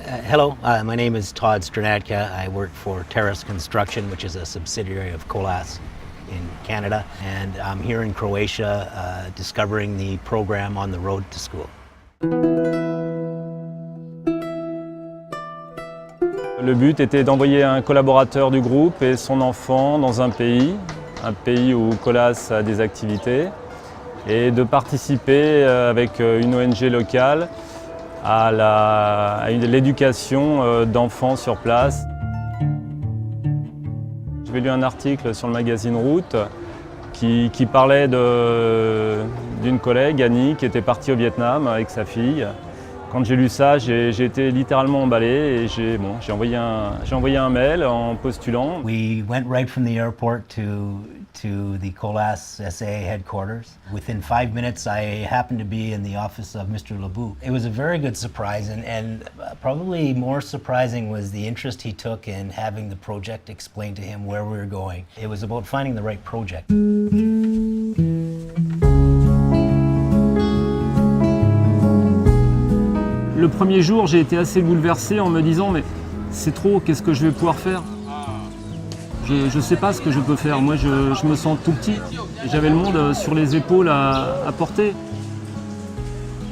Hello, my name is Todd Stranatka. I work for Terrace Construction, which is a subsidiary of Colas in Canada, and I'm here in Croatia discovering the program On the Road to School. Le but était d'envoyer un collaborateur du groupe et son enfant dans un pays où Colas a des activités, et de participer avec une ONG locale à l'éducation d'enfants sur place. J'avais lu un article sur le magazine Route qui parlait d'une collègue, Annie, qui était partie au Vietnam avec sa fille. Quand j'ai lu ça, j'ai été littéralement emballé et j'ai envoyé un mail en postulant. We went right from the airport to the Colas SA headquarters. Within 5 minutes, I happened to be in the office of Mr. Lebu. It was a very good surprise, and probably more surprising was the interest he took in having the project explained to him where we were going. It was about finding the right project. Le premier jour, j'ai été assez bouleversé en me disant « mais c'est trop, qu'est-ce que je vais pouvoir faire ?» Je ne sais pas ce que je peux faire, moi je me sens tout petit. J'avais le monde sur les épaules à porter.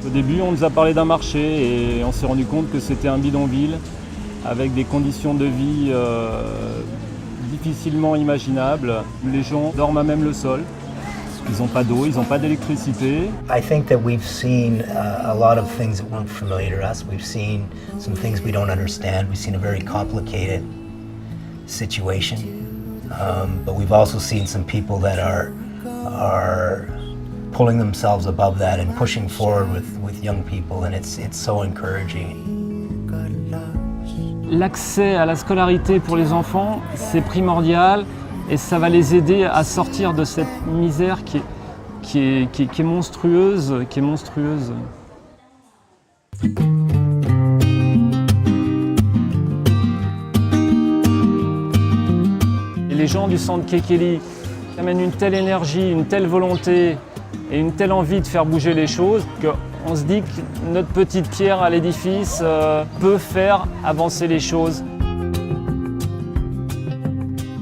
Au début, on nous a parlé d'un marché et on s'est rendu compte que c'était un bidonville avec des conditions de vie difficilement imaginables. Les gens dorment à même le sol. Ils n'ont pas d'eau, ils n'ont pas d'électricité. I think that we've seen a lot of things that weren't familiar to us. We've seen some things we don't understand. We've seen a very complicated situation. But we've also seen some people that are pulling themselves above that and pushing forward with young people, and it's so encouraging. L'accès à la scolarité pour les enfants, c'est primordial. Et ça va les aider à sortir de cette misère qui est monstrueuse, Et les gens du centre Kekeli amènent une telle énergie, une telle volonté et une telle envie de faire bouger les choses qu'on se dit que notre petite pierre à l'édifice peut faire avancer les choses.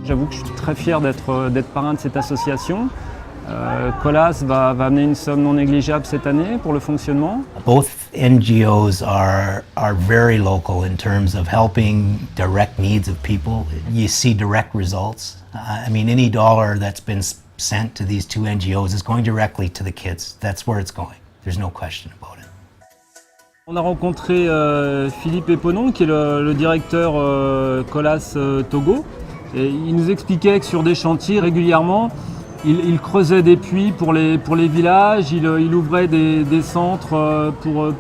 J'avoue que je suis très fier d'être parrain de cette association. Colas va amener une somme non négligeable cette année pour le fonctionnement. Both NGOs are very local in terms of helping direct needs of people. You see direct results. I mean, any dollar that's been sent to these two NGOs is going directly to the kids. That's where it's going. There's no question about it. On a rencontré Philippe Eponon, qui est le directeur Colas Togo. Et il nous expliquait que sur des chantiers, régulièrement, il creusait des puits pour les villages, il ouvrait des centres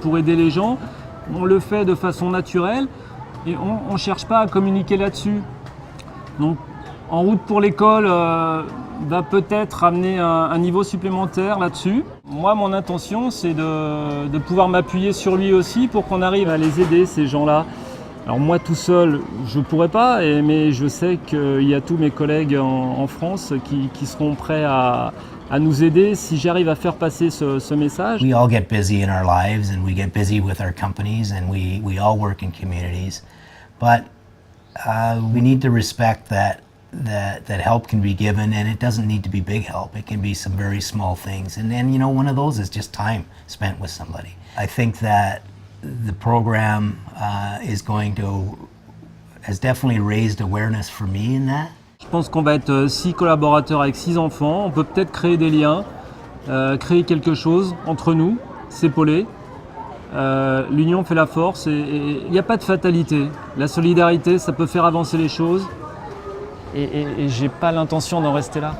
pour aider les gens. On le fait de façon naturelle et on ne cherche pas à communiquer là-dessus. Donc, En route pour l'école va peut-être amener un niveau supplémentaire là-dessus. Moi, mon intention, c'est de pouvoir m'appuyer sur lui aussi pour qu'on arrive à les aider, ces gens-là. Alors moi tout seul, je ne pourrais pas, mais je sais qu'il y a tous mes collègues en France qui seront prêts à nous aider si j'arrive à faire passer ce message. We all get busy in our lives and we get busy with our companies and we all work in communities. But we need to respect that help can be given, and it doesn't need to be big help. It can be some very small things. And then, you know, one of those is just time spent with somebody. I think that the program has definitely raised awareness for me in that. Je pense qu'on va être 6 collaborateurs avec 6 enfants. On peut peut-être créer des liens, créer quelque chose entre nous, s'épauler. L'union fait la force et il n'y a pas de fatalité. La solidarité, ça peut faire avancer les choses et j'ai pas l'intention d'en rester là.